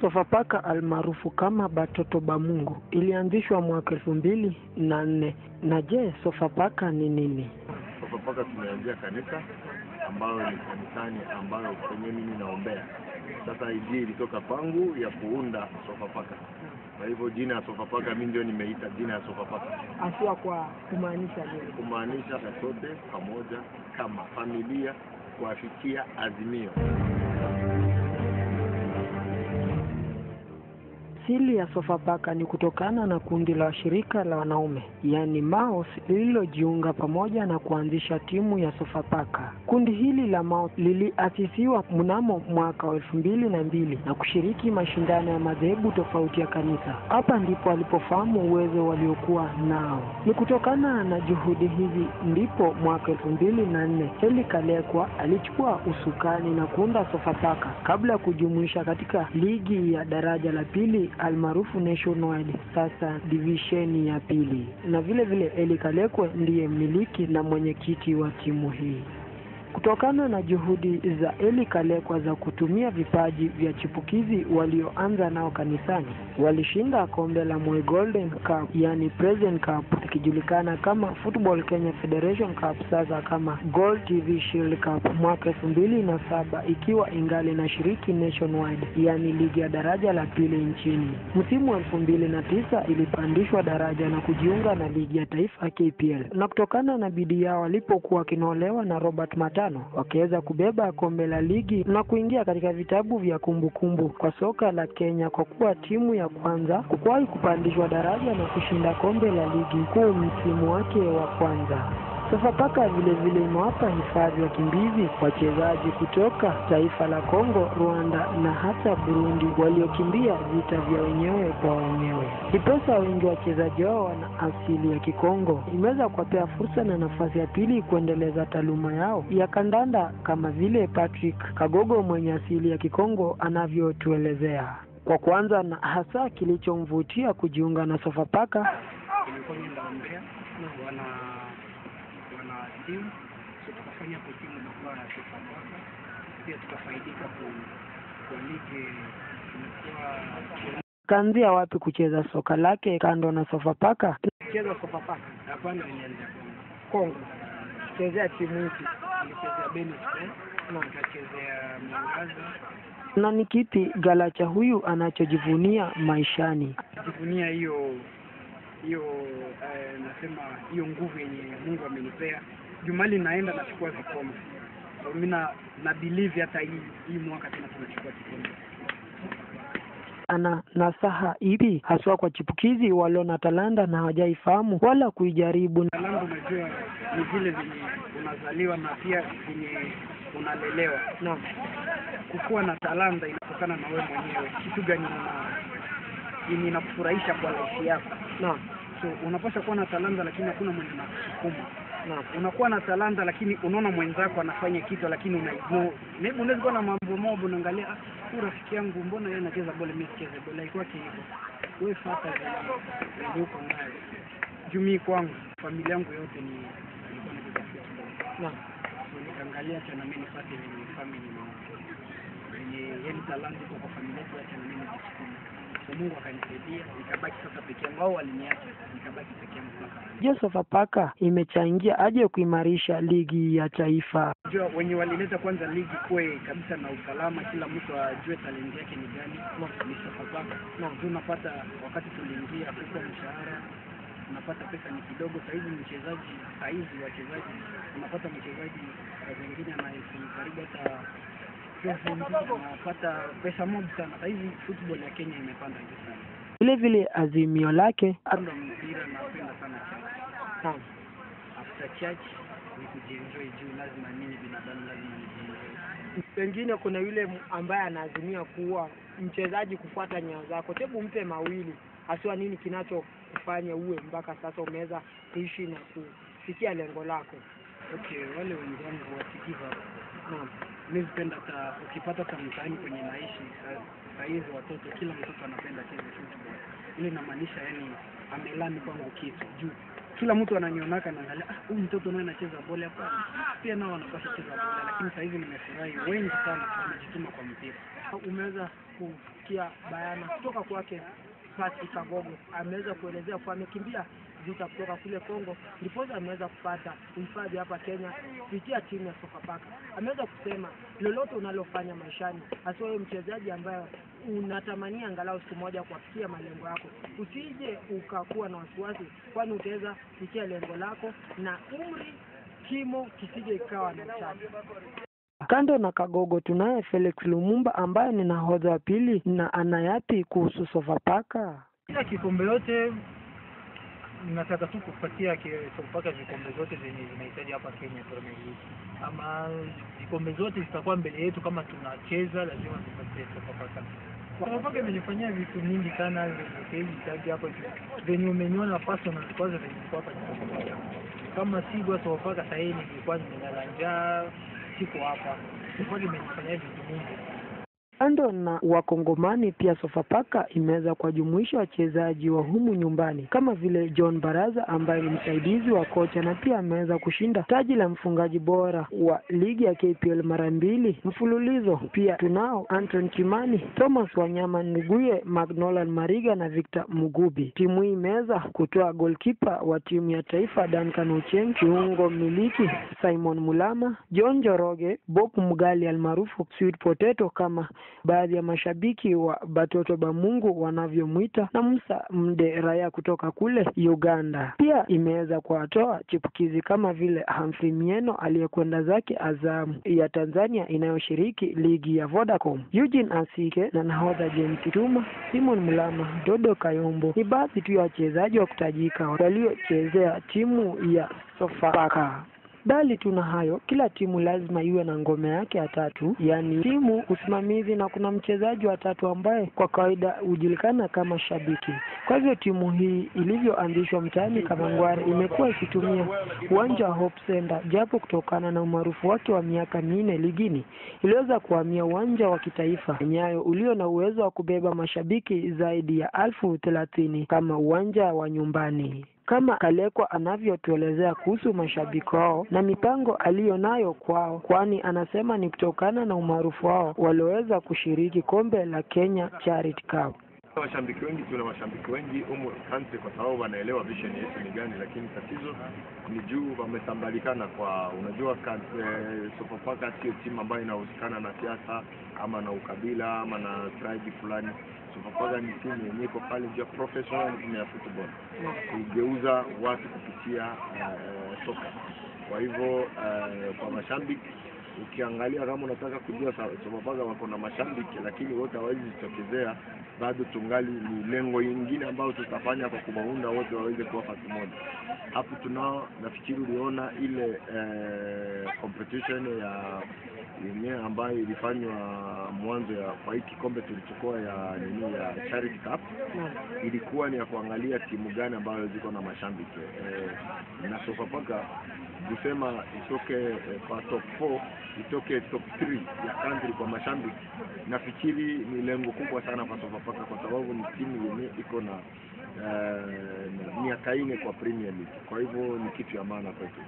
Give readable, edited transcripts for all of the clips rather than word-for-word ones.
Sofapaka almaarufu kama Batoto ba Mungu ilianzishwa mwaka 2004. Na je, Sofapaka ni nini? Sofapaka tumeanzia kanisa ambayo ni kanisani ambayo kwenye mimi naombea. Sasa idea ilitoka kwangu ya kuunda Sofapaka. Kwa hivyo jina ya Sofapaka mimi ndio nimeita jina ya Sofapaka. Aswa kwa kumaanisha nini? Kumaanisha sote pamoja kama familia kuafikia azimio. Asili ya Sofapaka ni kutokana na kundi la shirika la wanaume, yani Maos, lililojiunga pamoja na kuanzisha timu ya Sofapaka. Kundi hili la Maos liliasisiwa mnamo mwaka 2002 na kushiriki mashindano ya madhehebu tofauti ya kanisa. Hapa ndipo walipofahamu uwezo waliokuwa nao. Ni kutokana na juhudi hizi ndipo mwaka 2004 Eli Kalekwa alichukua usukani na kuunda Sofapaka kabla ya kujumuisha katika ligi ya daraja la pili almaarufu Nationwide, sasa divisheni ya pili. Na vile vile Eli Kalekwa ndiye mmiliki na mwenyekiti wa timu hii. Kutokana na juhudi za Eli Kalekwa za kutumia vipaji vya chipukizi walioanza nao kanisani, walishinda kombe la Moi Golden Cup, yani President Cup, ikijulikana kama Football Kenya Federation Cup, sasa kama Gold TV Shield Cup mwaka 2007, ikiwa ingali na shiriki Nationwide, yani ligi ya daraja la pili nchini. Msimu wa 2009 ilipandishwa daraja na kujiunga na ligi ya taifa KPL. Na kutokana na bidii yao walipokuwa kinolewa na Robert Matano, wakiweza kubeba kombe la ligi na kuingia katika vitabu vya kumbukumbu kwa soka la Kenya kwa kuwa timu ya kwanza kuwahi kupandishwa daraja na kushinda kombe la ligi kuu msimu wake wa kwanza. Sofapaka vile vile imewapa hifadhi wakimbizi, wachezaji kutoka taifa la Kongo, Rwanda na hata Burundi waliokimbia vita vya wenyewe kwa wenyewe. Kiposa wengi wachezaji wao wana asili ya Kikongo. Imeweza kuwapea fursa na nafasi ya pili kuendeleza taaluma yao ya kandanda, kama vile Patrick Kagogo mwenye asili ya Kikongo anavyotuelezea. Kwa kwanza na hasa kilichomvutia kujiunga na Sofapaka, timu tukafanya kwa timu na kwa Sofapaka pia tukafaidika kwa ligi. Kaanzia wapi kucheza soka lake kando na Sofapaka? Kucheza Sofapaka hapana, nilianza Kongo. Kuchezea timu hii nilichezea Benin na nikachezea Mwangaza. Na ni kipi Galacha huyu anachojivunia maishani? Jivunia hiyo nasema hiyo nguvu yenye Mungu amenipea. Jumali naenda nachukua vikombe. So mimi na believe hata hii mwaka tena tunachukua kikombe. Ana nasaha ipi haswa kwa chipukizi walio na talanta na hawajaifahamu wala kuijaribu? Talanta unajua ni vile venye unazaliwa na pia venye unalelewa. Na kukuwa na talanta inatokana na wewe mwenyewe. Kitu gani inakufurahisha kwa maisha yako? Na so unapaswa kuwa na talanta lakini hakuna mwenye anakusukuma. Na unakuwa na talanta lakini unaona mwenzako anafanya kitu lakini unaignore. Maybe unaweza kuwa na mambo mob unaangalia, rafiki yangu mbona yeye anacheza bola mimi sicheze bola, haikuwa hivyo. Wewe fuata ndio uko nayo. Jumi kwangu familia yangu yote ni ilikuwa inacheza football. Na so nikaangalia tena mimi nipate ile family na yenye talanta kwa familia yetu, acha na mimi nijisukume. Mungu akanisaidia nikabaki sasa peke yangu, au aliniacha nikabaki peke yangu. Je, Sofapaka imechangia aje kuimarisha ligi ya taifa? Unajua wenye walileta kwanza ligi kwe kabisa na usalama, kila mtu ajue talenti yake ni gani. Ni Sofapaka. Na tunapata wakati tuliingia kwa mshahara unapata pesa ni kidogo. Saizi wachezaji unapata mchezaji wengine na karibu hata unapata pesa mob sana. Hizi football ya Kenya imepanda sana. Vile vile azimio lake mpira napenda sana church. After church ni kujienjoy juu lazima mimi binadamu lazima nijienjoy. Pengine kuna yule ambaye anaazimia kuwa mchezaji kufuata nyayo zako. Hebu mpe mawili haswa nini kinachokufanya uwe mpaka sasa umeweza kuishi na kufikia lengo lako? Okay, wale wenzangu wasikiva. Naam. Mimi napenda ukipata kama mtaani kwenye naishi saizi watoto, kila mtoto anapenda cheze football. Ile inamaanisha yani amelani kwangu kitu juu. Kila mtu ananionaka na angalia, huyu mtoto naye anacheza bola hapa. Pia nao wanapaswa kucheza bola, lakini sasa hivi nimefurahi wengi sana wamejituma kwa mpira. Umeweza kusikia bayana kutoka kwake Patrick Kagogo. Ameweza kuelezea kwa amekimbia vita kutoka kule Kongo, ndipo ameweza kupata uhifadhi hapa Kenya kupitia timu ya Sofapaka. Ameweza kusema lolote unalofanya maishani, hasa wewe mchezaji ambaye unatamania angalau siku moja kufikia malengo yako, usije ukakuwa na wasiwasi, kwani utaweza kufikia lengo lako na umri kimo kisije ikawa na mchaji. Kando na Kagogo tunaye Felix Lumumba ambaye ni nahodha wa pili, na anayapi kuhusu Sofapaka? Kila kikombe yote nataka tu kupatia Sofapaka vikombe zote zenye zinahitaji hapa Kenya Premier League. Ama vikombe zote zitakuwa mbele yetu, kama tunacheza lazima tupatie Sofapaka. Sofapaka imenifanyia vitu mingi sana zenye hapa venye umeniona personal kwanza venye nilikuwa hapa Sofapaka. Kama si kwa Sofapaka sasa hivi nilikuwa nimelala njaa, siko hapa. Sofapaka imenifanyia vitu mingi. Kando na Wakongomani, pia Sofapaka imeweza kuwajumuisha wachezaji wa humu nyumbani kama vile John Baraza ambaye ni msaidizi wa kocha na pia ameweza kushinda taji la mfungaji bora wa ligi ya KPL mara 2 mfululizo. Pia tunao Anton Kimani, Thomas Wanyama Nguye, Magnolan Mariga na Victor Mugubi. Timu hii imeweza kutoa goalkeeper wa timu ya taifa Duncan Ochieng, kiungo miliki Simon Mulama, John Joroge, Bob Mugali almaarufu Sweet Potato kama baadhi ya mashabiki wa Batoto Bamungu wanavyomwita, na Musa Mde Raya kutoka kule Uganda. Pia imeweza kuwatoa chipukizi kama vile Humphrey Mieno aliyekwenda zake Azam ya Tanzania inayoshiriki ligi ya Vodacom, Eugene Asike na nahodha James Tuma, Simon Mulama, Dodo Kayombo. Ni baadhi tu ya wachezaji wa kutajika waliochezea timu ya Sofapaka. Bali tuna hayo, kila timu lazima iwe na ngome yake ya tatu, yani timu, usimamizi na kuna mchezaji wa tatu ambaye kwa kawaida hujulikana kama shabiki. Kwa hivyo timu hii ilivyoanzishwa mtaani kama Ngware imekuwa ikitumia uwanja wa Hope Center, japo kutokana na umaarufu wake wa miaka 4 ligini iliweza kuhamia uwanja wa kitaifa Nyayo ulio na uwezo wa kubeba mashabiki zaidi ya 1030 kama uwanja wa nyumbani. Kama Kalekwa anavyotuelezea kuhusu mashabiki wao na mipango aliyonayo kwao, kwani anasema ni kutokana na umaarufu wao walioweza kushiriki kombe la Kenya Charity Cup. Mashabiki wengi, tuna mashabiki wengi humu country kwa sababu wanaelewa vision yetu ni gani, lakini tatizo ni juu wametambalikana kwa, unajua Sofapaka sio timu ambayo inahusikana na siasa ama na ukabila ama na tribe fulani. Sofapaka ni timu yenye iko pale ndio professional ya football, kugeuza watu kupitia soka. Kwa hivyo kwa mashabiki, ukiangalia kama unataka kujua Sofapaka wako na mashabiki lakini wote hawawezi jitokezea, bado tungali ni lengo lingine ambao tutafanya kwa kuwaunda wote waweze kuwa fasi moja. Hapo tunao, nafikiri uliona ile competition ya yenyewe ambayo ilifanywa mwanzo ya kwa hiki kombe tulichukua ya Charity Cup. Ilikuwa ni ya kuangalia timu gani ambayo ziko na mashabiki. Na Sofapaka kusema itoke kwa top 4, itoke top 3 ya country kwa mashabiki, nafikiri ni lengo kubwa sana kwa Sofapaka kwa sababu ni timu yenye iko na miaka 4 kwa Premier League. Kwa hivyo ni kitu ya maana kwetu.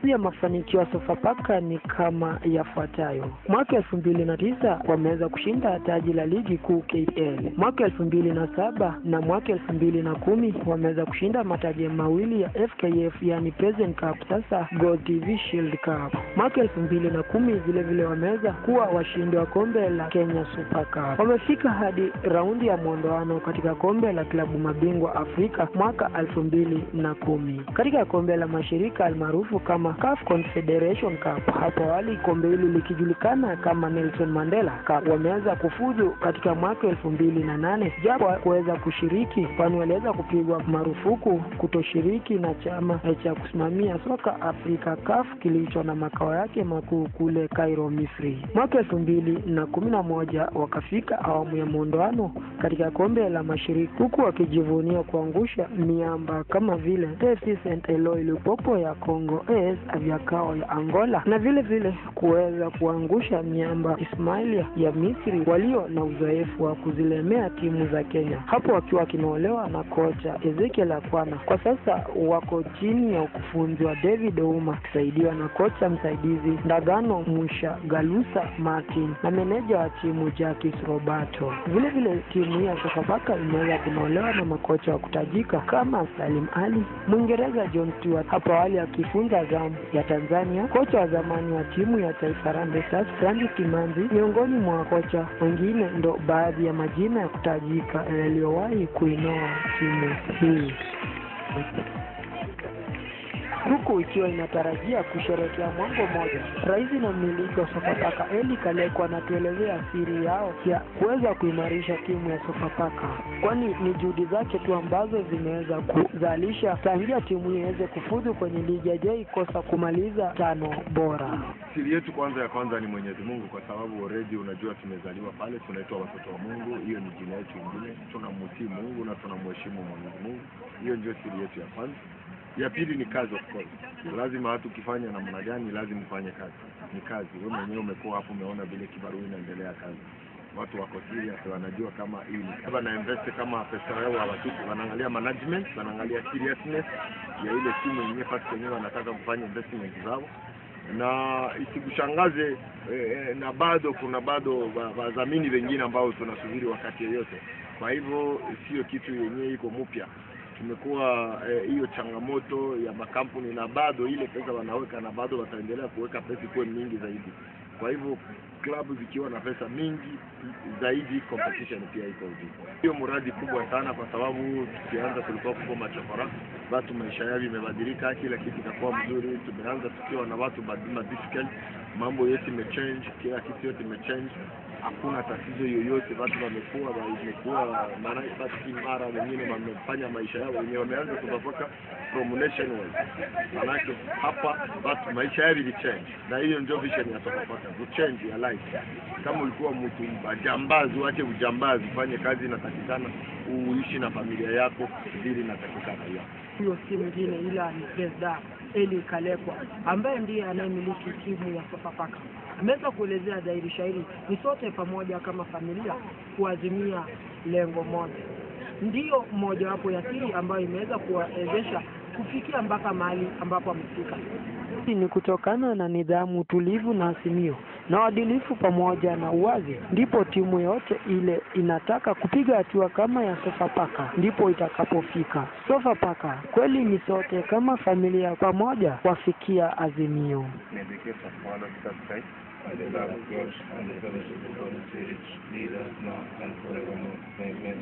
Pia mafanikio ya Sofapaka ni kama yafuatayo. Mwaka 2009 wameweza kushinda taji la ligi kuu KPL. Mwaka 2007 na mwaka 2010 wameweza kushinda mataji mawili ya FKF yani President Cup, sasa Gold TV Shield Cup. Mwaka 2010 vile vile wameweza kuwa washindi wa kombe la Kenya Super Cup. Wamefika hadi raundi ya muondoano katika kombe la klabu mabingwa Afrika mwaka 2010. Katika kombe la mashirika almaarufu kama CAF Confederation Cup, hapo awali kombe hili likijulikana kama Nelson Mandela Cup, wameweza kufuzu katika mwaka 2008 japo kuweza kushiriki kwani waliweza kupigwa marufuku kutoshiriki na chama cha kusimamia soka Afrika CAF kilicho na makao yake makuu kule Cairo, Misri. Mwaka 2011 wakafika awamu ya muondoano katika kombe la mashirika huku wakijivunia kuangusha miamba kama vile FC Saint Eloi Lupopo ya Kongo, AS vya kao ya Angola na vile vile kuweza kuangusha miamba Ismailia ya Misri walio na uzoefu wa kuzilemea timu za Kenya, hapo wakiwa kinaolewa na kocha Ezekiel Akwana. Kwa sasa wako chini ya ukufunzi wa David Ouma kusaidiwa na kocha msaidizi Ndagano Musha Galusa Martin na meneja wa timu Jacques Roberto. Vile vile timu ya Sofapaka imeweza kunolewa na makocha wa kutajika kama Salim Ali, Mwingereza John Stewart hapo awali akifunza zamu ya Tanzania, kocha wa zamani wa timu ya Taifa Harambee Stars Francis Kimanzi, miongoni mwa kocha wengine. Ndo baadhi ya majina ya kutajika yaliyowahi kuinoa timu hii, huku ikiwa inatarajia kusherehekea mwongo mmoja. Rais na mmiliki wa Sofapaka Eli Kalekwa anatuelezea siri yao ya kuweza kuimarisha timu ya Sofapaka, kwani ni juhudi zake tu ambazo zimeweza kuzalisha tangia timu iweze kufuzu kwenye ligi ya kosa kumaliza 5 bora. Siri yetu kwanza ni Mwenyezi Mungu, kwa sababu already unajua tumezaliwa pale, tunaitwa watoto wa Mungu. Hiyo ni jina yetu nyingine, tunamtii Mungu na tunamheshimu Mwenyezi Mungu. Hiyo ndio siri yetu ya kwanza. Ya pili ni kazi, of course. Lazima hata ukifanya namna gani lazima ufanye kazi. Ni kazi. Wewe mwenyewe umekuwa hapo, umeona vile kibarua inaendelea kazi. Watu wako serious, wanajua kama hii ni kazi. Na invest kama pesa yao hawatupi, wanaangalia management, wanaangalia seriousness ya ile timu yenyewe, fast yenyewe wanataka kufanya investment zao. Na isikushangaze na bado kuna wadhamini wengine ambao tunasubiri wakati yoyote. Kwa hivyo sio kitu yenyewe iko mpya. Tumekuwa hiyo changamoto ya makampuni, na bado ile pesa wanaweka na bado wataendelea kuweka pesa kwa mingi zaidi. Kwa hivyo klabu zikiwa na pesa mingi zaidi, competition pia iko juu. Hiyo mradi kubwa sana, kwa sababu tukianza tulikuwa kwa machokora, watu maisha yao imebadilika, kila kitu kitakuwa mzuri. Tumeanza tukiwa na watu badima difficult, mambo yote imechange, kila kitu yote imechange. Hakuna tatizo yoyote, watu wamekuwa maana basi mara wengine wamefanya maisha yao wenyewe, wameanza kutoka from nationwide. Maana hapa watu maisha yao ilichange, na hiyo ndio vision ya Sofapaka, to change your life. Kama ulikuwa mtu jambazi, uache ujambazi, fanye kazi inatakikana, uishi na familia yako vile inatakikana. Hiyo si mwingine ila ni President Eli Kalekwa ambaye ndiye anayemiliki timu ya Sofapaka. Ameweza kuelezea dhahiri shahiri ni sote pamoja kama familia kuazimia lengo moja. Ndiyo mmoja wapo ya siri ambayo imeweza kuwawezesha kufikia mpaka mahali ambapo amefika. Ni kutokana na nidhamu tulivu na asimio na uadilifu pamoja na uwazi, ndipo timu yote ile inataka kupiga hatua kama ya Sofapaka ndipo itakapofika. Sofapaka kweli ni sote kama familia pamoja wafikia azimio. By the love of God and the fellowship of the Holy Spirit, lead us now and forevermore. Amen.